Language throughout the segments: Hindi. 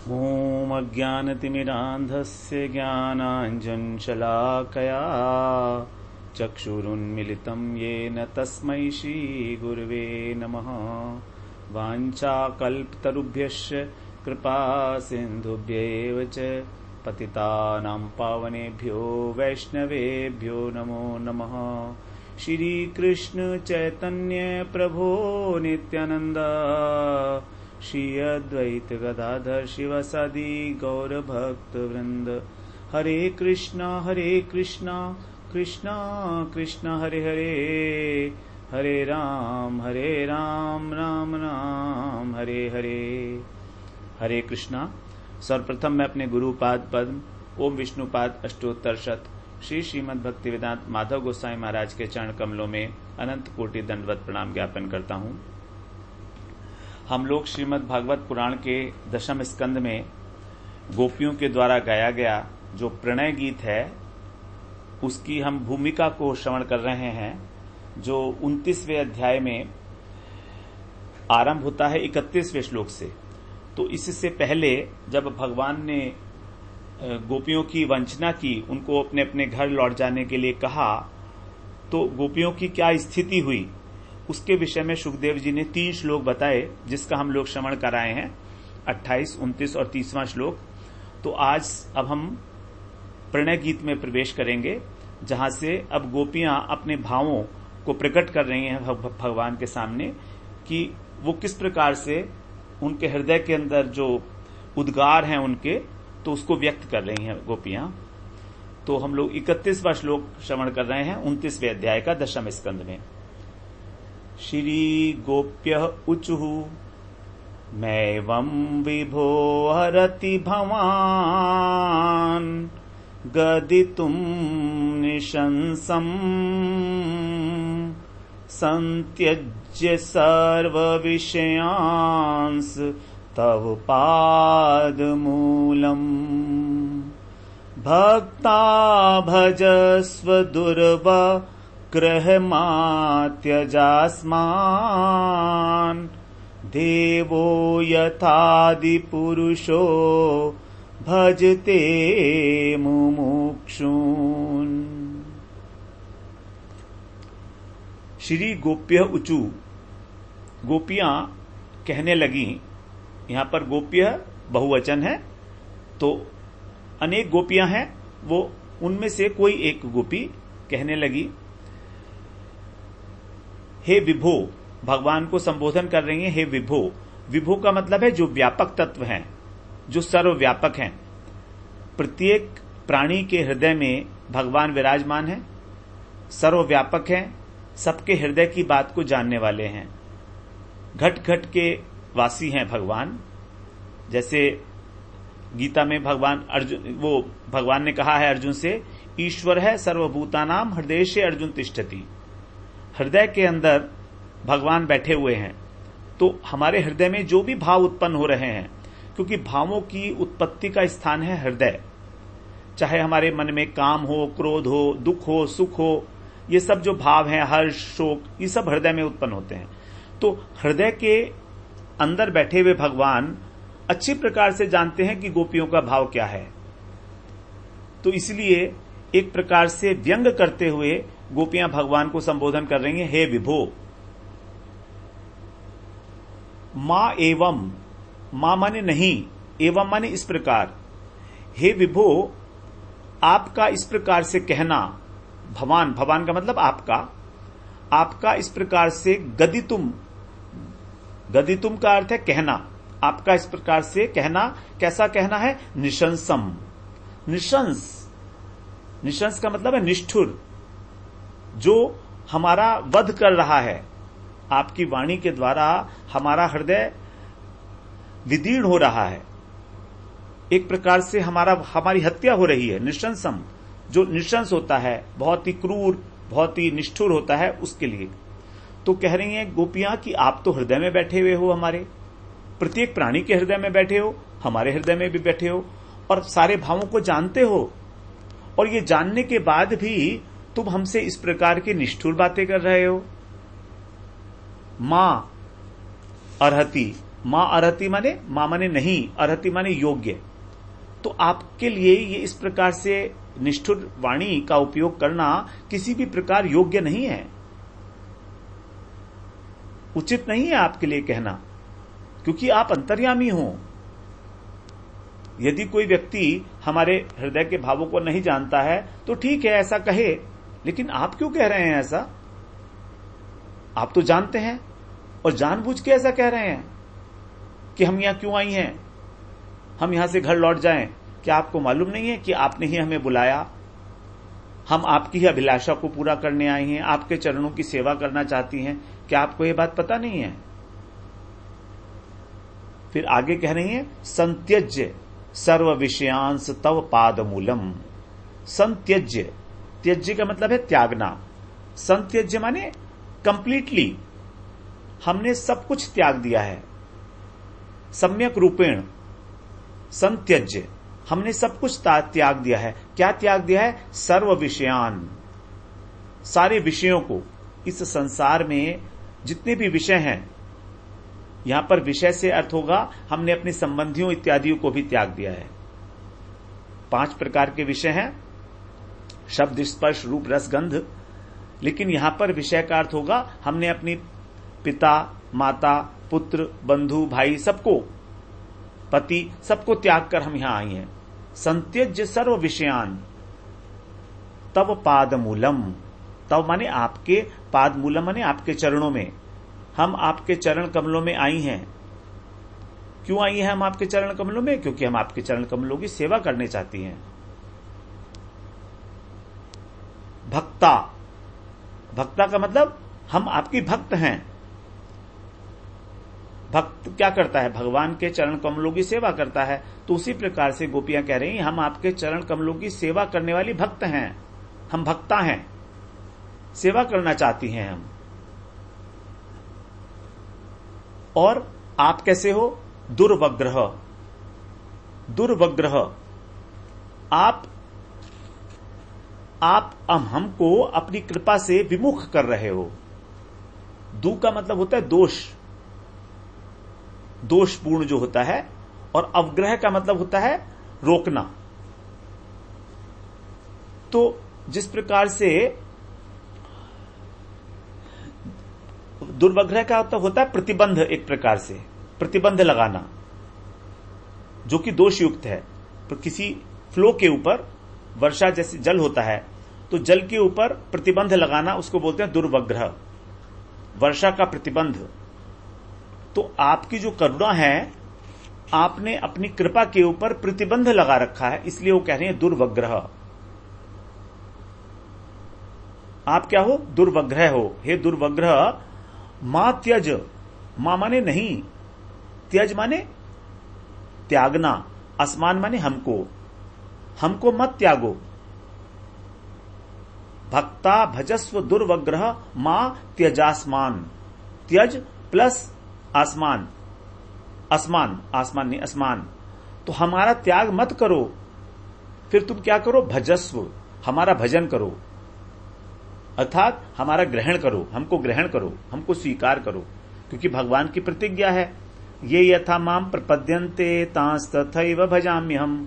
ॐ अज्ञानतिमिरान्धस्य ज्ञानाञ्जनशलाकया चक्षुरुन्मिलितं येन तस्मै श्रीगुरवे नमः। वाञ्छाकल्पतरुभ्यश्च कृपासिन्धुभ्यैव च पतितानां पावनेभ्यो वैष्णवेभ्यो नमो नमः। श्रीकृष्ण चैतन्य प्रभो नित्यानन्द श्री अद्वैत गदाधर शिवसदि गौरभक्तवृंद। हरे कृष्णा कृष्णा कृष्णा हरे हरे, हरे राम राम राम हरे हरे। हरे कृष्णा। सर्वप्रथम मैं अपने गुरुपाद पद्म ओम विष्णुपाद अष्टोत्तर शत श्री श्रीमद् भक्ति वेदांत माधव गोसाई महाराज के चरण कमलों में अनंत कोटि दंडवत प्रणाम ज्ञापन करता हूँ। हम लोग श्रीमद् भागवत पुराण के दशम स्कंद में गोपियों के द्वारा गाया गया जो प्रणय गीत है उसकी हम भूमिका को श्रवण कर रहे हैं, जो 29वें अध्याय में आरंभ होता है 31वें श्लोक से। तो इससे पहले जब भगवान ने गोपियों की वंचना की, उनको अपने अपने घर लौट जाने के लिए कहा, तो गोपियों की क्या स्थिति हुई उसके विषय में सुखदेव जी ने 3 श्लोक बताए, जिसका हम लोग श्रवण कराए हैं 28, 29 और 30वां श्लोक। तो आज अब हम प्रणय गीत में प्रवेश करेंगे, जहां से अब गोपियां अपने भावों को प्रकट कर रही हैं भगवान के सामने कि वो किस प्रकार से उनके हृदय के अंदर जो उद्गार हैं उनके, तो उसको व्यक्त कर रही हैं गोपियां। तो हम लोग 31वां श्लोक श्रवण कर रहे हैं 29वें अध्याय का दशम स्कंद में। श्री गोप्यः ऊचुः मैवं विभो हरति भवान् गदितुं निशंसम् संत्यज्य सर्वविषयांस तव पादमूलम् भक्ता भजस्व दुर्वा ग्रहमात्यजास्मान् देवो यथादिपुरुषो भजते मुमुक्षून्। श्री गोप्य ऊचु, गोपियां कहने लगी। यहां पर गोप्य बहुवचन है, तो अनेक गोपियां हैं, वो उनमें से कोई एक गोपी कहने लगी, हे विभो, भगवान को संबोधन कर रही हैं हे विभो। विभो का मतलब है जो व्यापक तत्व हैं, जो सर्वव्यापक हैं। प्रत्येक प्राणी के हृदय में भगवान विराजमान है, सर्वव्यापक हैं, सबके हृदय की बात को जानने वाले हैं, घट घट के वासी हैं भगवान। जैसे गीता में भगवान ने कहा है अर्जुन से, ईश्वर है सर्वभूतानाम हृदय से अर्जुन तिष्ठति। हृदय के अंदर भगवान बैठे हुए हैं। तो हमारे हृदय में जो भी भाव उत्पन्न हो रहे हैं, क्योंकि भावों की उत्पत्ति का स्थान है हृदय, चाहे हमारे मन में काम हो, क्रोध हो, दुख हो, सुख हो, ये सब जो भाव हैं, हर्ष, शोक, ये सब हृदय में उत्पन्न होते हैं। तो हृदय के अंदर बैठे हुए भगवान अच्छी प्रकार से जानते हैं कि गोपियों का भाव क्या है। तो इसलिए एक प्रकार से व्यंग करते हुए गोपियां भगवान को संबोधन कर रही हैं, हे विभो। मां एवं, मां माने नहीं, एवं माने इस प्रकार। हे विभो, आपका इस प्रकार से कहना, भवान, भवान का मतलब आपका इस प्रकार से गदितुम, गदितुम का अर्थ है कहना, आपका इस प्रकार से कहना, कैसा कहना है, निशंसम। निशंस का मतलब है निष्ठुर, जो हमारा वध कर रहा है। आपकी वाणी के द्वारा हमारा हृदय विदीर्ण हो रहा है, एक प्रकार से हमारी हत्या हो रही है। निशंसम, जो निशंस होता है, बहुत ही क्रूर, बहुत ही निष्ठुर होता है, उसके लिए। तो कह रही हैं गोपियां कि आप तो हृदय में बैठे हुए हो, हमारे प्रत्येक प्राणी के हृदय में बैठे हो, हमारे हृदय में भी बैठे हो, और सारे भावों को जानते हो, और ये जानने के बाद भी तुम हमसे इस प्रकार की निष्ठुर बातें कर रहे हो। मां अर्हति, मां अर्हति माने नहीं, अर्हति माने योग्य। तो आपके लिए ये इस प्रकार से निष्ठुर वाणी का उपयोग करना किसी भी प्रकार योग्य नहीं है, उचित नहीं है आपके लिए कहना, क्योंकि आप अंतर्यामी हो। यदि कोई व्यक्ति हमारे हृदय के भावों को नहीं जानता है तो ठीक है, ऐसा कहे, लेकिन आप क्यों कह रहे हैं ऐसा? आप तो जानते हैं और जानबूझ के ऐसा कह रहे हैं कि हम यहां क्यों आई हैं, हम यहां से घर लौट जाएं। क्या आपको मालूम नहीं है कि आपने ही हमें बुलाया? हम आपकी ही अभिलाषा को पूरा करने आई हैं, आपके चरणों की सेवा करना चाहती हैं। क्या आपको यह बात पता नहीं है? फिर आगे कह रही है, संत्यज्य सर्व विषयांश तव पाद मूलम। संत्यज्य, त्यज्य का मतलब है त्यागना। संत्यज्य माने कंप्लीटली, हमने सब कुछ त्याग दिया है। सम्यक रूपेण संत्यज्य, हमने सब कुछ त्याग दिया है। क्या त्याग दिया है? सर्व विषयान, सारे विषयों को। इस संसार में जितने भी विषय हैं, यहां पर विषय से अर्थ होगा हमने अपने संबंधियों इत्यादियों को भी त्याग दिया है। 5 प्रकार के विषय हैं, शब्द, स्पर्श, रूप, रस, गंध। लेकिन यहां पर विषय का अर्थ होगा हमने अपनी पिता, माता, पुत्र, बंधु, भाई, सबको, पति, सबको त्याग कर हम यहां आई हैं। संत्यज्य सर्व विषयान तव पाद मूलम। तव माने आपके, पाद मूलम माने आपके चरणों में। हम आपके चरण कमलों में आई हैं। क्यों आई हैं हम आपके चरण कमलों में? क्योंकि हम आपके चरण कमलों की सेवा करने चाहती हैं। भक्ता, भक्ता का मतलब हम आपकी भक्त हैं। भक्त क्या करता है? भगवान के चरण कमलों की सेवा करता है। तो उसी प्रकार से गोपियां कह रही हैं, हम आपके चरण कमलों की सेवा करने वाली भक्त हैं, हम भक्ता हैं, सेवा करना चाहती हैं हम। और आप कैसे हो? दुर्वग्रह, दुर्वग्रह, आप हमको अपनी कृपा से विमुख कर रहे हो। दु का मतलब होता है दोष, दोषपूर्ण जो होता है, और अवग्रह का मतलब होता है रोकना। तो जिस प्रकार से दुर्वग्रह का होता है प्रतिबंध, एक प्रकार से प्रतिबंध लगाना, जो कि दोष युक्त है। तो किसी फ्लो के ऊपर, वर्षा जैसे जल होता है, तो जल के ऊपर प्रतिबंध लगाना, उसको बोलते हैं दुर्वग्रह, वर्षा का प्रतिबंध। तो आपकी जो करुणा है, आपने अपनी कृपा के ऊपर प्रतिबंध लगा रखा है, इसलिए वो कह रहे हैं दुर्वग्रह। आप क्या हो? दुर्वग्रह हो। हे दुर्वग्रह, मां त्यज, मां माने नहीं, त्यज माने त्यागना, असमान माने हमको, हमको मत त्यागो। भक्ता भजस्व दुर्वग्रह मां त्यजास्मान। त्यज प्लस आसमान, असमान, आसमान नहीं असमान। तो हमारा त्याग मत करो, फिर तुम क्या करो? भजस्व, हमारा भजन करो, अर्थात हमारा ग्रहण करो, हमको ग्रहण करो, हमको स्वीकार करो। क्योंकि भगवान की प्रतिज्ञा है, ये यथा माम प्रपद्यन्ते तांस तथैव भजाम्यहम्।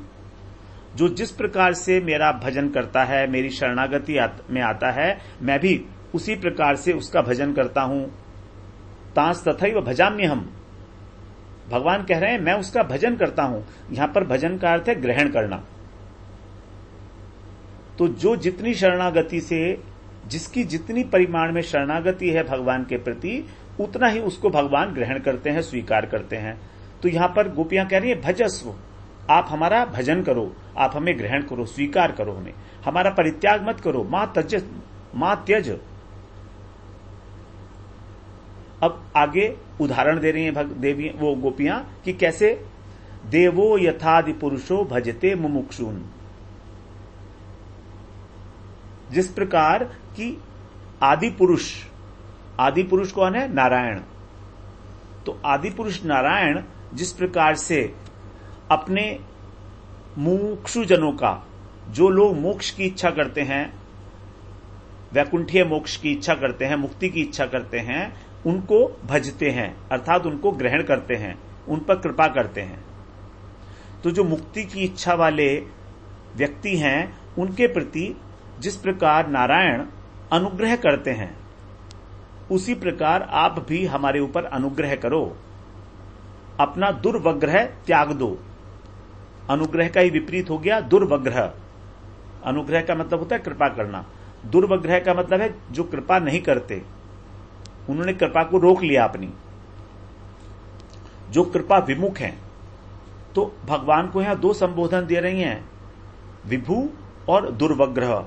जो जिस प्रकार से मेरा भजन करता है, मेरी शरणागति में आता है, मैं भी उसी प्रकार से उसका भजन करता हूं। तांस तथैव भजाम्यहम्, भगवान कह रहे हैं मैं उसका भजन करता हूं। यहां पर भजन का अर्थ है ग्रहण करना। तो जो जितनी शरणागति से, जिसकी जितनी परिमाण में शरणागति है भगवान के प्रति, उतना ही उसको भगवान ग्रहण करते हैं, स्वीकार करते हैं। तो यहां पर गोपियां कह रही है भजस्व, आप हमारा भजन करो, आप हमें ग्रहण करो, स्वीकार करो, हमें हमारा परित्याग मत करो। मां त्यज। अब आगे उदाहरण दे रही हैं देवी, वो गोपियां, कि कैसे देवो यथादि पुरुषो भजते मुमुक्षुन। जिस प्रकार की आदि पुरुष कौन है? नारायण। तो आदि पुरुष नारायण जिस प्रकार से अपने मुमुक्षुजनों का, जो लोग मोक्ष की इच्छा करते हैं, वैकुंठीय मोक्ष की इच्छा करते हैं, मुक्ति की इच्छा करते हैं, उनको भजते हैं, अर्थात उनको ग्रहण करते हैं। उन पर कृपा करते हैं। तो जो मुक्ति की इच्छा वाले व्यक्ति हैं उनके प्रति जिस प्रकार नारायण अनुग्रह करते हैं उसी प्रकार आप भी हमारे ऊपर अनुग्रह करो, अपना दुर्वग्रह त्याग दो। अनुग्रह का ही विपरीत हो गया दुर्वग्रह। अनुग्रह का मतलब होता है कृपा करना, दुर्वग्रह का मतलब है जो कृपा नहीं करते, उन्होंने कृपा को रोक लिया अपनी, जो कृपा विमुख हैं। तो भगवान को यहां दो संबोधन दे रही हैं, विभु और दुर्वग्रह।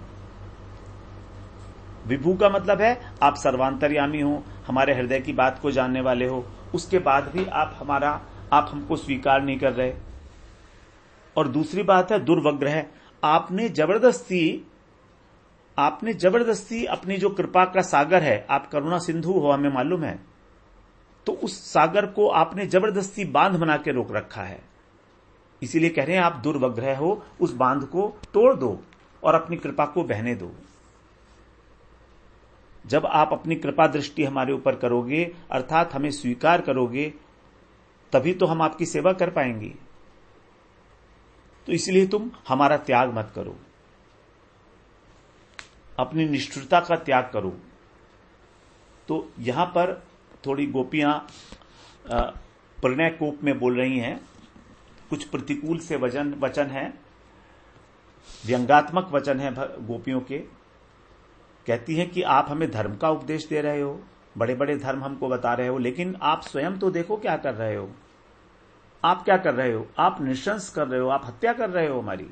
विभु का मतलब है आप सर्वांतर्यामी हो, हमारे हृदय की बात को जानने वाले हो, उसके बाद भी आप हमको स्वीकार नहीं कर रहे। और दूसरी बात है दुर्वग्रह, आपने जबरदस्ती अपनी जो कृपा का सागर है, आप करुणा सिंधु हो हमें मालूम है, तो उस सागर को आपने जबरदस्ती बांध बना के रोक रखा है। इसीलिए कह रहे हैं आप दुर्वग्रह हो, उस बांध को तोड़ दो और अपनी कृपा को बहने दो। जब आप अपनी कृपा दृष्टि हमारे ऊपर करोगे, अर्थात हमें स्वीकार करोगे, तभी तो हम आपकी सेवा कर पाएंगे। तो इसलिए तुम हमारा त्याग मत करो, अपनी निष्ठुरता का त्याग करो। तो यहां पर थोड़ी गोपियां प्रणय कोप में बोल रही हैं, कुछ प्रतिकूल से वचन हैं, व्यंगात्मक वचन है गोपियों के। कहती हैं कि आप हमें धर्म का उपदेश दे रहे हो, बड़े बड़े धर्म हमको बता रहे हो, लेकिन आप स्वयं तो देखो क्या कर रहे हो। आप क्या कर रहे हो? आप नृशंस कर रहे हो, आप हत्या कर रहे हो हमारी।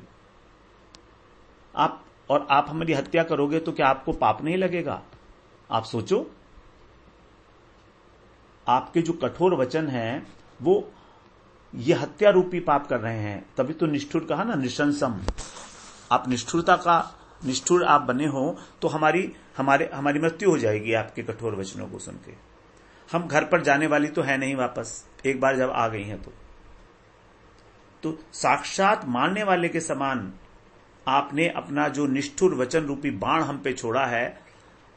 आप हमारी हत्या करोगे तो क्या आपको पाप नहीं लगेगा? आप सोचो, आपके जो कठोर वचन हैं वो ये हत्या रूपी पाप कर रहे हैं। तभी तो निष्ठुर कहा ना, नृशंसम। आप निष्ठुर आप बने हो तो हमारी मृत्यु हो जाएगी आपके कठोर वचनों को सुन के। हम घर पर जाने वाली तो है नहीं वापस, एक बार जब आ गई हैं तो साक्षात मारने वाले के समान आपने अपना जो निष्ठुर वचन रूपी बाण हम पे छोड़ा है।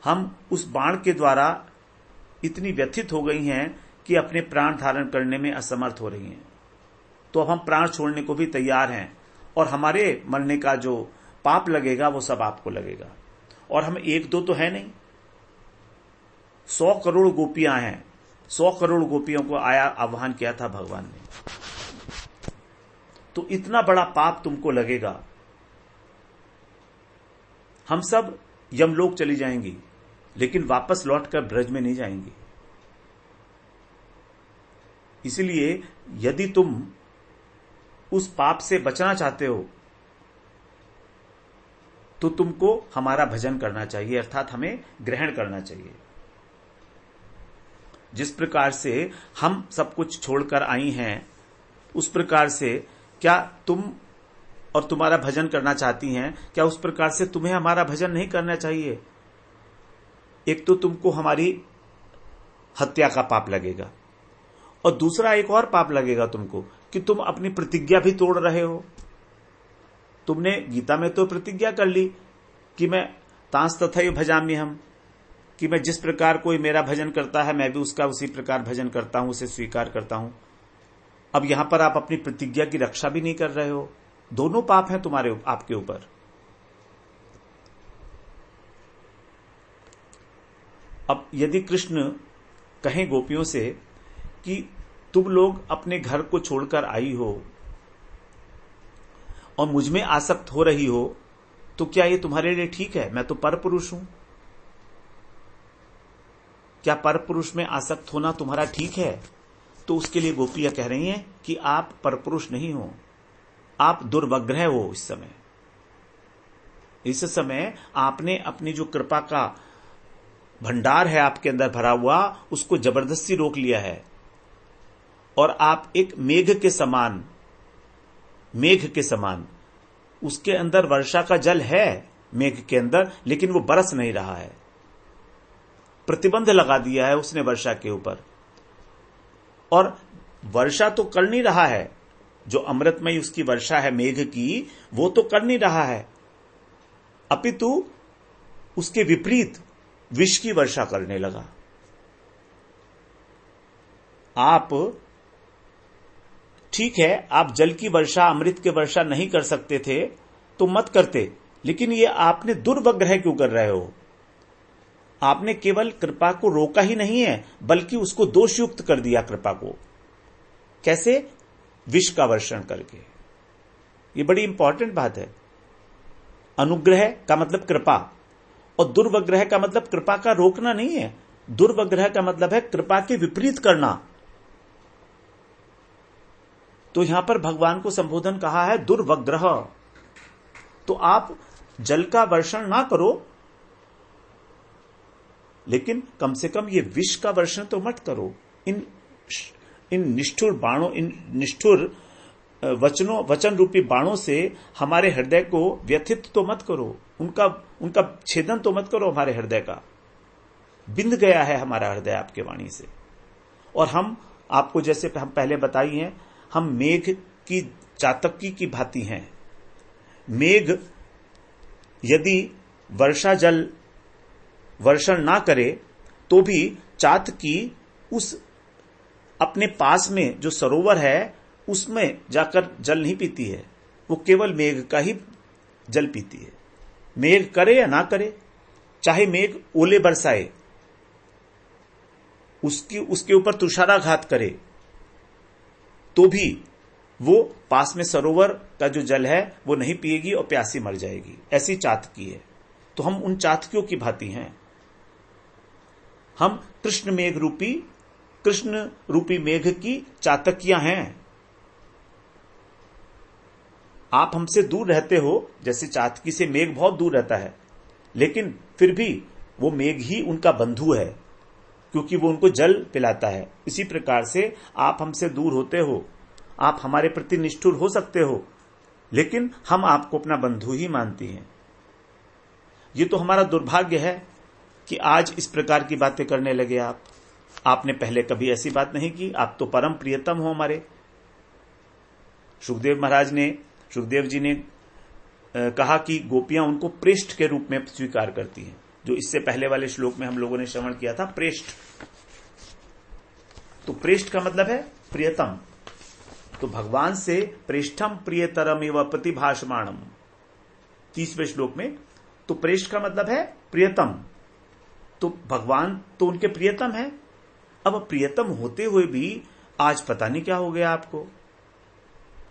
हम उस बाण के द्वारा इतनी व्यथित हो गई हैं कि अपने प्राण धारण करने में असमर्थ हो रही हैं। तो अब हम प्राण छोड़ने को भी तैयार हैं, और हमारे मरने का जो पाप लगेगा वो सब आपको लगेगा। और हम एक दो तो है नहीं, 100 करोड़ गोपियां हैं, 100 करोड़ गोपियों को आह्वान किया था भगवान ने। तो इतना बड़ा पाप तुमको लगेगा। हम सब यमलोक चली जाएंगी, लेकिन वापस लौटकर ब्रज में नहीं जाएंगी। इसलिए यदि तुम उस पाप से बचना चाहते हो तो तुमको हमारा भजन करना चाहिए, अर्थात हमें ग्रहण करना चाहिए। जिस प्रकार से हम सब कुछ छोड़कर आई हैं, उस प्रकार से क्या तुम और तुम्हारा भजन करना चाहती हैं? क्या उस प्रकार से तुम्हें हमारा भजन नहीं करना चाहिए? एक तो तुमको हमारी हत्या का पाप लगेगा, और दूसरा एक और पाप लगेगा तुमको कि तुम अपनी प्रतिज्ञा भी तोड़ रहे हो। तुमने गीता में तो प्रतिज्ञा कर ली कि मैं तांस तथैव भजामि हम, कि मैं जिस प्रकार कोई मेरा भजन करता है मैं भी उसका उसी प्रकार भजन करता हूं, उसे स्वीकार करता हूं। अब यहां पर आप अपनी प्रतिज्ञा की रक्षा भी नहीं कर रहे हो। दोनों पाप हैं आपके ऊपर। अब यदि कृष्ण कहें गोपियों से कि तुम लोग अपने घर को छोड़कर आई हो और मुझ में आसक्त हो रही हो, तो क्या ये तुम्हारे लिए ठीक है? मैं तो परपुरुष हूं। क्या परपुरुष में आसक्त होना तुम्हारा ठीक है? तो उसके लिए गोपियां कह रही हैं कि आप परपुरुष नहीं हो, आप दुर्वग्रह हो। इस समय आपने अपनी जो कृपा का भंडार है आपके अंदर भरा हुआ, उसको जबरदस्ती रोक लिया है। और आप एक मेघ के समान उसके अंदर वर्षा का जल है मेघ के अंदर, लेकिन वो बरस नहीं रहा है। प्रतिबंध लगा दिया है उसने वर्षा के ऊपर, और वर्षा तो कर नहीं रहा है। जो अमृतमयी उसकी वर्षा है मेघ की, वो तो कर नहीं रहा है, अपितु उसके विपरीत विष की वर्षा करने लगा। आप ठीक है, आप जल की वर्षा, अमृत की वर्षा नहीं कर सकते थे तो मत करते, लेकिन ये आपने दुर्वग्रह क्यों कर रहे हो? आपने केवल कृपा को रोका ही नहीं है, बल्कि उसको दोषयुक्त कर दिया कृपा को। कैसे? विष का वर्षण करके। ये बड़ी इंपॉर्टेंट बात है। अनुग्रह का मतलब कृपा, और दुर्वग्रह का मतलब कृपा का रोकना नहीं है। दुर्वग्रह का मतलब है कृपा के विपरीत करना। तो यहां पर भगवान को संबोधन कहा है दुर्वग्रह। तो आप जल का वर्षण ना करो, लेकिन कम से कम ये विष का वर्षण तो मत करो। इन निष्ठुर बाणों, इन निष्ठुर वचन रूपी बाणों से हमारे हृदय को व्यथित तो मत करो, उनका छेदन तो मत करो हमारे हृदय का। बिंद गया है हमारा हृदय आपके वाणी से। और हम आपको, जैसे हम पहले बताई हैं, हम मेघ की चातकी की भांति हैं। मेघ यदि वर्षा जल वर्षण ना करे तो भी चातकी उस अपने पास में जो सरोवर है उसमें जाकर जल नहीं पीती है, वो केवल मेघ का ही जल पीती है। मेघ करे या ना करे, चाहे मेघ ओले बरसाए, उसके ऊपर तुषाराघात करे, तो भी वो पास में सरोवर का जो जल है वो नहीं पिएगी और प्यासी मर जाएगी। ऐसी चातकी है। तो हम उन चातकियों की भांति हैं। हम कृष्ण रूपी मेघ की चातकियां हैं। आप हमसे दूर रहते हो, जैसे चातकी से मेघ बहुत दूर रहता है, लेकिन फिर भी वो मेघ ही उनका बंधु है, क्योंकि वो उनको जल पिलाता है। इसी प्रकार से आप हमसे दूर होते हो, आप हमारे प्रति निष्ठुर हो सकते हो, लेकिन हम आपको अपना बंधु ही मानती हैं। ये तो हमारा दुर्भाग्य है कि आज इस प्रकार की बातें करने लगे आप। आपने पहले कभी ऐसी बात नहीं की। आप तो परम प्रियतम हो हमारे। सुखदेव जी ने कहा कि गोपियां उनको प्रेष्ठ के रूप में स्वीकार करती हैं, जो इससे पहले वाले श्लोक में हम लोगों ने श्रवण किया था, प्रेष्ठ। तो प्रेष्ठ का मतलब है प्रियतम। तो भगवान से प्रेष्ठम प्रियतरम एवं प्रतिभाषमाणम, 30वें श्लोक में। तो प्रेष्ठ का मतलब है प्रियतम। तो भगवान तो उनके प्रियतम है। अब प्रियतम होते हुए भी आज पता नहीं क्या हो गया आपको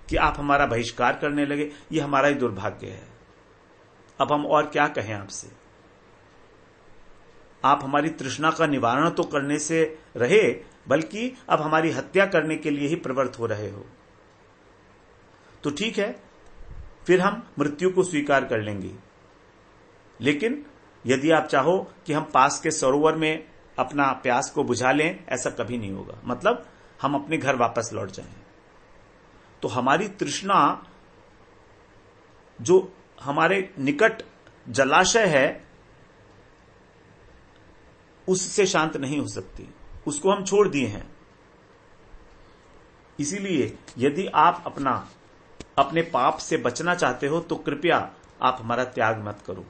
कि आप हमारा बहिष्कार करने लगे। ये हमारा ही दुर्भाग्य है। अब हम और क्या कहें आपसे। आप हमारी तृष्णा का निवारण तो करने से रहे, बल्कि अब हमारी हत्या करने के लिए ही प्रवृत्त हो रहे हो। तो ठीक है, फिर हम मृत्यु को स्वीकार कर लेंगे, लेकिन यदि आप चाहो कि हम पास के सरोवर में अपना प्यास को बुझा लें, ऐसा कभी नहीं होगा। मतलब हम अपने घर वापस लौट जाएं। तो हमारी तृष्णा जो हमारे निकट जलाशय है उससे शांत नहीं हो सकती, उसको हम छोड़ दिए हैं। इसीलिए यदि आप अपने पाप से बचना चाहते हो तो कृपया आप हमारा त्याग मत करो।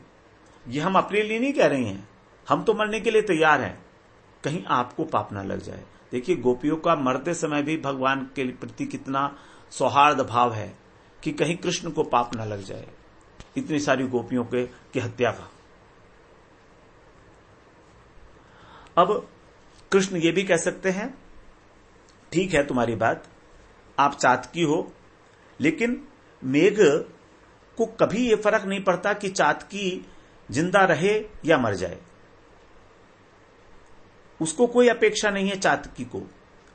ये हम अपने लिए नहीं कह रहे हैं, हम तो मरने के लिए तैयार हैं, कहीं आपको पाप ना लग जाए। देखिए, गोपियों का मरते समय भी भगवान के प्रति कितना सौहार्द भाव है कि कहीं कृष्ण को पाप ना लग जाए, इतनी सारी गोपियों की हत्या का। अब कृष्ण ये भी कह सकते हैं, ठीक है तुम्हारी बात, आप चातकी हो, लेकिन मेघ को कभी ये फर्क नहीं पड़ता कि चातकी जिंदा रहे या मर जाए। उसको कोई अपेक्षा नहीं है चातकी को,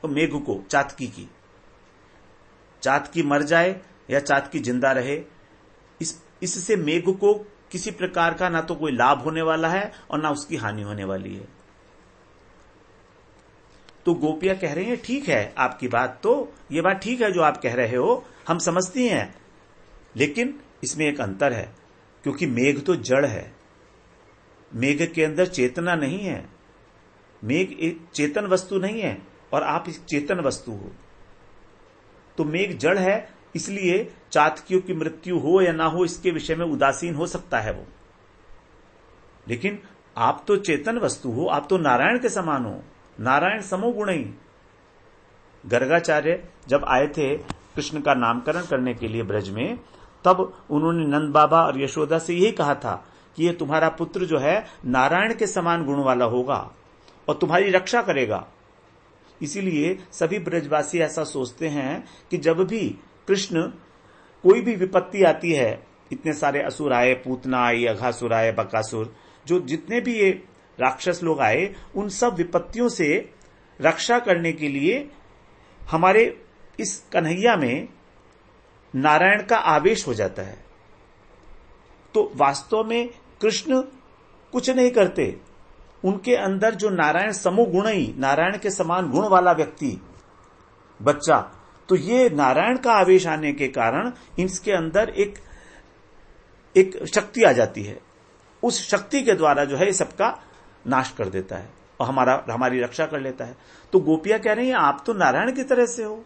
तो मेघ को, चातकी की। चातकी मर जाए या चातकी जिंदा रहे, इससे मेघ को किसी प्रकार का ना तो कोई लाभ होने वाला है और ना उसकी हानि होने वाली है। तो गोपियां कह रही हैं, ठीक है आपकी बात, तो ये बात ठीक है जो आप कह रहे हो, हम समझती हैं, लेकिन इसमें एक अंतर है, क्योंकि मेघ तो जड़ है, मेघ के अंदर चेतना नहीं है। मेघ एक चेतन वस्तु नहीं है और आप एक चेतन वस्तु हो। तो मेघ जड़ है, इसलिए चातकियों की मृत्यु हो या ना हो इसके विषय में उदासीन हो सकता है वो। लेकिन आप तो चेतन वस्तु हो, आप तो नारायण के समान हो, नारायण समो गुणई। गर्गाचार्य जब आए थे कृष्ण का नामकरण करने के लिए ब्रज में, तब उन्होंने नंद बाबा और यशोदा से यही कहा था कि ये तुम्हारा पुत्र जो है नारायण के समान गुण वाला होगा और तुम्हारी रक्षा करेगा। इसीलिए सभी ब्रजवासी ऐसा सोचते हैं कि जब भी कृष्ण कोई भी विपत्ति आती है, इतने सारे असुर आए, पूतना आई, अघासुर आए, बकासुर, जो जितने भी ये राक्षस लोग आए, उन सब विपत्तियों से रक्षा करने के लिए हमारे इस कन्हैया में नारायण का आवेश हो जाता है। तो वास्तव में कृष्ण कुछ नहीं करते, उनके अंदर जो नारायण समोगुणी, नारायण के समान गुण वाला व्यक्ति, बच्चा, तो ये नारायण का आवेश आने के कारण इसके अंदर एक शक्ति आ जाती है। उस शक्ति के द्वारा जो है सबका नाश कर देता है और हमारी रक्षा कर लेता है। तो गोपियां कह रही हैं, आप तो नारायण की तरह से हो,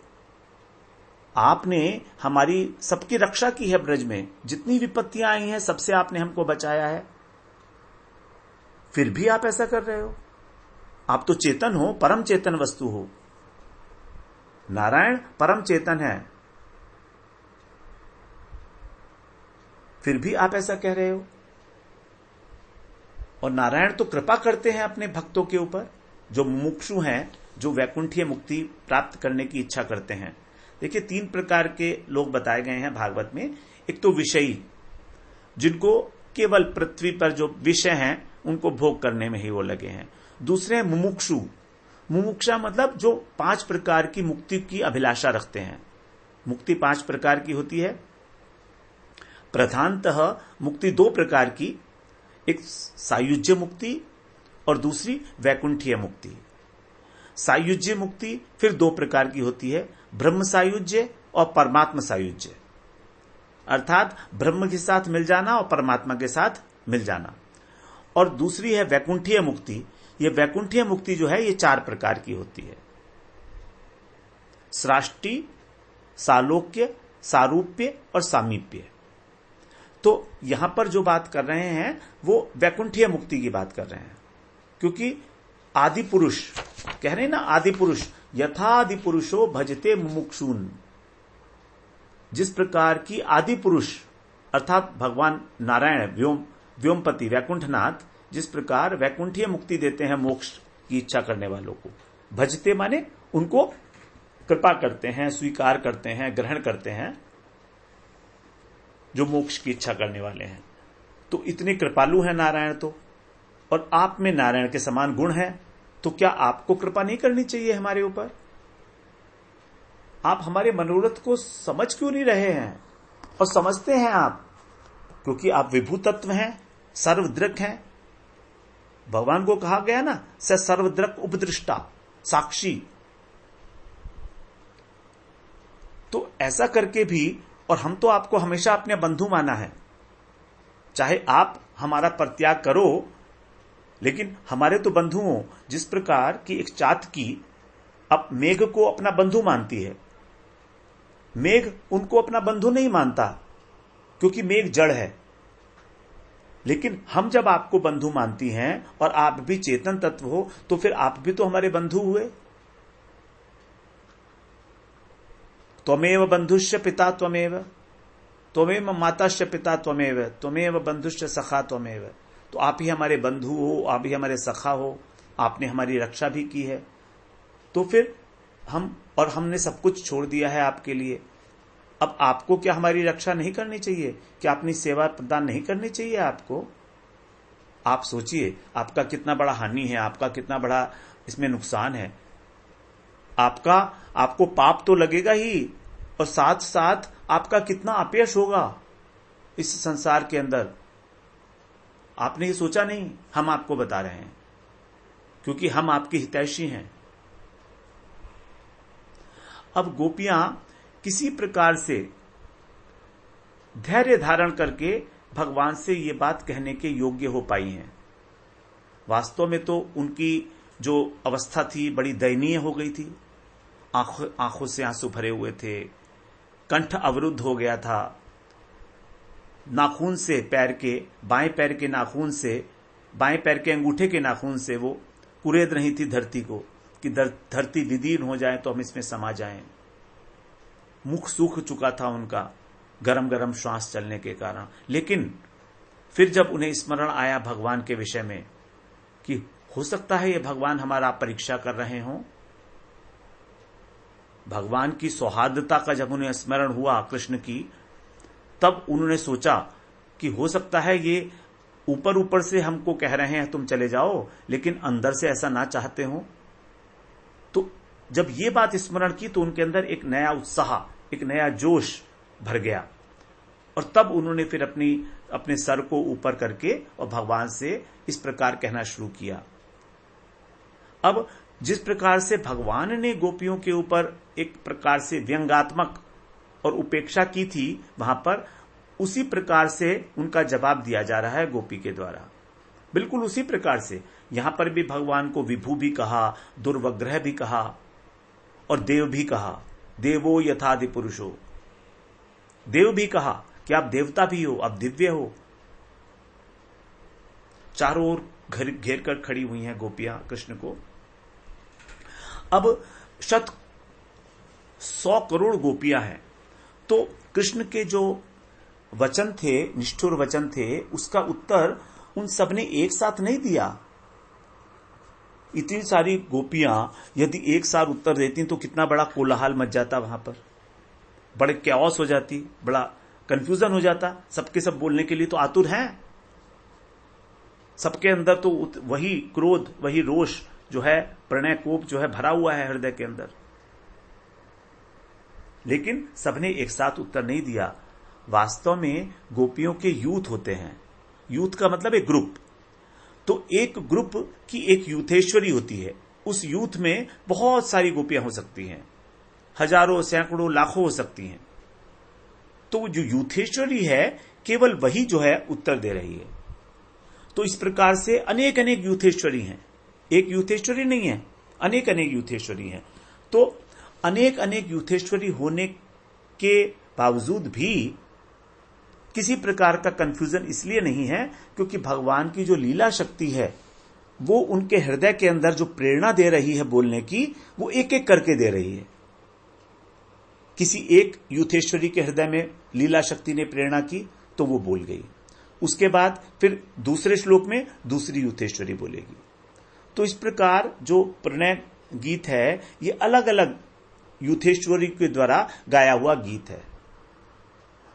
आपने हमारी सबकी रक्षा की है, ब्रज में जितनी विपत्तियां आई हैं सबसे आपने हमको बचाया है, फिर भी आप ऐसा कर रहे हो। आप तो चेतन हो, परम चेतन वस्तु हो, नारायण परम चेतन है, फिर भी आप ऐसा कह रहे हो। और नारायण तो कृपा करते हैं अपने भक्तों के ऊपर, जो मुमुक्षु हैं, जो वैकुंठीय मुक्ति प्राप्त करने की इच्छा करते हैं। देखिए 3 प्रकार के लोग बताए गए हैं भागवत में। एक तो विषयी, जिनको केवल पृथ्वी पर जो विषय हैं उनको भोग करने में ही वो लगे हैं। दूसरे हैं मुमुक्षु, मुमुक्षा मतलब जो 5 प्रकार की मुक्ति की अभिलाषा रखते हैं। मुक्ति 5 प्रकार की होती है। प्रधानतः मुक्ति 2 प्रकार की, एक सायुज्य मुक्ति और दूसरी वैकुंठीय मुक्ति। सायुज्य मुक्ति फिर 2 प्रकार की होती है, ब्रह्म सायुज्य और परमात्मा सायुज्य, अर्थात ब्रह्म के साथ मिल जाना और परमात्मा के साथ मिल जाना। और दूसरी है वैकुंठीय मुक्ति। ये वैकुंठीय मुक्ति जो है ये 4 प्रकार की होती है, सृष्टि, सालोक्य, सारूप्य और सामीप्य। तो यहां पर जो बात कर रहे हैं वो वैकुंठीय मुक्ति की बात कर रहे हैं, क्योंकि आदि पुरुष कह रहे हैं ना, आदि पुरुष यथा आदि पुरुषो भजते मुमुक्षून, जिस प्रकार की आदि पुरुष अर्थात भगवान नारायण व्योमपति वैकुंठनाथ जिस प्रकार वैकुंठीय मुक्ति देते हैं मोक्ष की इच्छा करने वालों को, भजते माने उनको कृपा करते हैं, स्वीकार करते हैं, ग्रहण करते हैं, जो मोक्ष की इच्छा करने वाले हैं। तो इतने कृपालु हैं नारायण तो, और आप में नारायण के समान गुण है, तो क्या आपको कृपा नहीं करनी चाहिए हमारे ऊपर? आप हमारे मनोरथ को समझ क्यों नहीं रहे हैं? और समझते हैं आप, क्योंकि आप विभू तत्व हैं, सर्वदृक् हैं। भगवान को कहा गया ना, स सर्वदृक् उपदृष्टा, साक्षी। तो ऐसा करके भी, और हम तो आपको हमेशा अपने बंधु माना है, चाहे आप हमारा परित्याग करो, लेकिन हमारे तो बंधु हो। जिस प्रकार की एक चातकी अब मेघ को अपना बंधु मानती है, मेघ उनको अपना बंधु नहीं मानता, क्योंकि मेघ जड़ है। लेकिन हम जब आपको बंधु मानती हैं और आप भी चेतन तत्व हो, तो फिर आप भी तो हमारे बंधु हुए। त्वमेव बंधुश्च पिता त्वमेव, त्वमेव माताश्च पिता त्वमेव, त्वमेव बंधुश्च सखा त्वमेव। तो आप ही हमारे बंधु हो, आप ही हमारे सखा हो, आपने हमारी रक्षा भी की है। तो फिर हमने सब कुछ छोड़ दिया है आपके लिए। अब आपको क्या हमारी रक्षा नहीं करनी चाहिए? क्या अपनी सेवा प्रदान नहीं करनी चाहिए आपको? आप सोचिए, आपका कितना बड़ा हानि है, आपका कितना बड़ा इसमें नुकसान है। आपको पाप तो लगेगा ही, और साथ साथ आपका कितना अपयश होगा इस संसार के अंदर। आपने ये सोचा नहीं? हम आपको बता रहे हैं, क्योंकि हम आपके हितैषी हैं। अब गोपियां किसी प्रकार से धैर्य धारण करके भगवान से ये बात कहने के योग्य हो पाई हैं। वास्तव में तो उनकी जो अवस्था थी बड़ी दयनीय हो गई थी। आंखों से आंसू भरे हुए थे, कंठ अवरुद्ध हो गया था, नाखून से बाएं पैर के नाखून से, बाएं पैर के अंगूठे के नाखून से वो कुरेद रही थी धरती को, कि धरती विदीर्ण हो जाए तो हम इसमें समा जाएं। मुख सूख चुका था उनका गरम गरम श्वास चलने के कारण। लेकिन फिर जब उन्हें स्मरण आया भगवान के विषय में कि हो सकता है ये भगवान हमारा परीक्षा कर रहे हों, भगवान की सौहार्दता का जब उन्हें स्मरण हुआ कृष्ण की, तब उन्होंने सोचा कि हो सकता है ये ऊपर ऊपर से हमको कह रहे हैं तुम चले जाओ, लेकिन अंदर से ऐसा ना चाहते हो। तो जब ये बात स्मरण की तो उनके अंदर एक नया उत्साह, एक नया जोश भर गया, और तब उन्होंने फिर अपने सर को ऊपर करके और भगवान से इस प्रकार कहना शुरू किया। अब जिस प्रकार से भगवान ने गोपियों के ऊपर एक प्रकार से व्यंग्यात्मक और उपेक्षा की थी, वहां पर उसी प्रकार से उनका जवाब दिया जा रहा है गोपी के द्वारा। बिल्कुल उसी प्रकार से यहां पर भी भगवान को विभु भी कहा, दुर्वग्रह भी कहा और देव भी कहा। देवो यथादि पुरुषो, देव भी कहा कि आप देवता भी हो, आप दिव्य हो। चारों ओर घेर कर खड़ी हुई हैं गोपियां कृष्ण को। अब 100 करोड़ गोपियां हैं, तो कृष्ण के जो वचन थे, निष्ठुर वचन थे, उसका उत्तर उन सब ने एक साथ नहीं दिया। इतनी सारी गोपियां यदि एक साथ उत्तर देती तो कितना बड़ा कोलाहल मच जाता, वहां पर बड़े कैओस हो जाती, बड़ा कंफ्यूजन हो जाता। सबके सब बोलने के लिए तो आतुर हैं, सबके अंदर तो वही क्रोध, वही रोष जो है, प्रणय कोप जो है भरा हुआ है हृदय के अंदर। लेकिन सबने एक साथ उत्तर नहीं दिया। वास्तव में गोपियों के यूथ होते हैं, यूथ का मतलब एक ग्रुप। तो एक ग्रुप की एक यूथेश्वरी होती है, उस यूथ में बहुत सारी गोपियां हो सकती हैं, हजारों, सैकड़ों, लाखों हो सकती हैं। तो जो यूथेश्वरी है केवल वही जो है उत्तर दे रही है। तो इस प्रकार से अनेक अनेक यूथेश्वरी हैं, एक यूथेश्वरी नहीं है, अनेक अनेक यूथेश्वरी हैं। तो अनेक अनेक यूथेश्वरी होने के बावजूद भी किसी प्रकार का कंफ्यूजन इसलिए नहीं है क्योंकि भगवान की जो लीला शक्ति है वो उनके हृदय के अंदर जो प्रेरणा दे रही है बोलने की, वो एक एक करके दे रही है। किसी एक यूथेश्वरी के हृदय में लीला शक्ति ने प्रेरणा की तो वो बोल गई, उसके बाद फिर दूसरे श्लोक में दूसरी यूथेश्वरी बोलेगी। तो इस प्रकार जो प्रणय गीत है ये अलग अलग यूथेश्वरी के द्वारा गाया हुआ गीत है,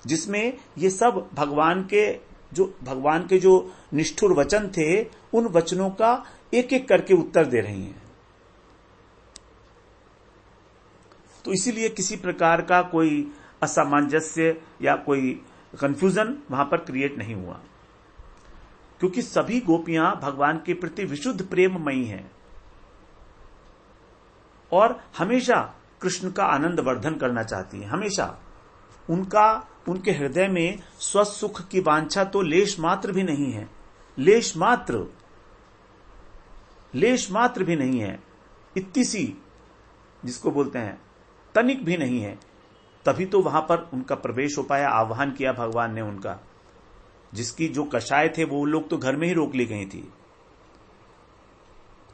जिसमें ये सब भगवान के जो निष्ठुर वचन थे उन वचनों का एक एक करके उत्तर दे रही हैं। तो इसीलिए किसी प्रकार का कोई असामंजस्य या कोई कंफ्यूजन वहां पर क्रिएट नहीं हुआ, क्योंकि सभी गोपियां भगवान के प्रति विशुद्ध प्रेममयी हैं और हमेशा कृष्ण का आनंद वर्धन करना चाहती हैं। हमेशा उनके हृदय में स्वसुख की वांछा तो लेश मात्र भी नहीं है, लेश मात्र भी नहीं है, इतनी सी जिसको बोलते हैं तनिक भी नहीं है। तभी तो वहां पर उनका प्रवेश हो पाया, आह्वान किया भगवान ने उनका। जिसकी जो कषाय थे वो लोग तो घर में ही रोक ली गई थी।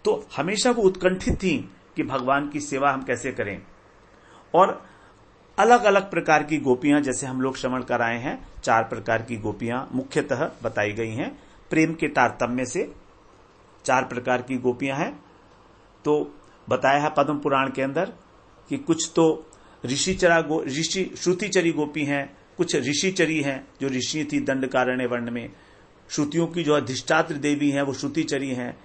तो हमेशा वो उत्कंठित थी कि भगवान की सेवा हम कैसे करें। और अलग अलग प्रकार की गोपियां, जैसे हम लोग श्रवण कराए हैं, 4 प्रकार की गोपियां मुख्यतः बताई गई हैं। प्रेम के तारतम्य से 4 प्रकार की गोपियां हैं। तो बताया है पद्म पुराण के अंदर कि कुछ तो ऋषि श्रुतिचरी गोपी हैं, कुछ ऋषिचरी हैं जो ऋषि थी दंडकारण्य वर्ण में। श्रुतियों की जो अधिष्ठात्र देवी हैं वो श्रुतिचरी हैं।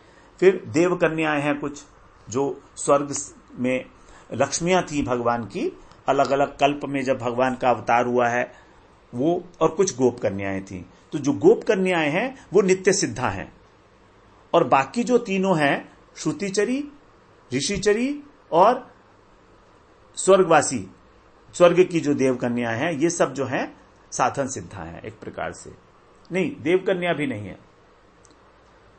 फिर देव कन्याएं हैं कुछ जो स्वर्ग में लक्ष्मियां थी भगवान की, अलग अलग कल्प में जब भगवान का अवतार हुआ है वो, और कुछ गोप कन्याएं थी। तो जो गोप कन्याएं हैं वो नित्य सिद्धा हैं, और बाकी जो तीनों हैं श्रुतिचरी, ऋषिचरी और स्वर्गवासी, स्वर्ग की जो देव कन्याएं हैं, ये सब जो हैं साधन सिद्धा हैं एक प्रकार से। नहीं, देव कन्या भी नहीं है।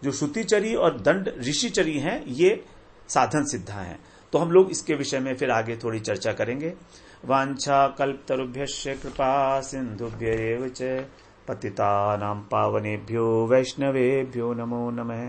जो श्रुतिचरी और दंड ऋषिचरी हैं ये साधन सिद्धा हैं। तो हम लोग इसके विषय में फिर आगे थोड़ी चर्चा करेंगे। वांछा कल्पतरुभ्यश्च कृपा सिंधुभ्यैव च पतितानां पावनेभ्यो वैष्णवेभ्यो नमो नमः।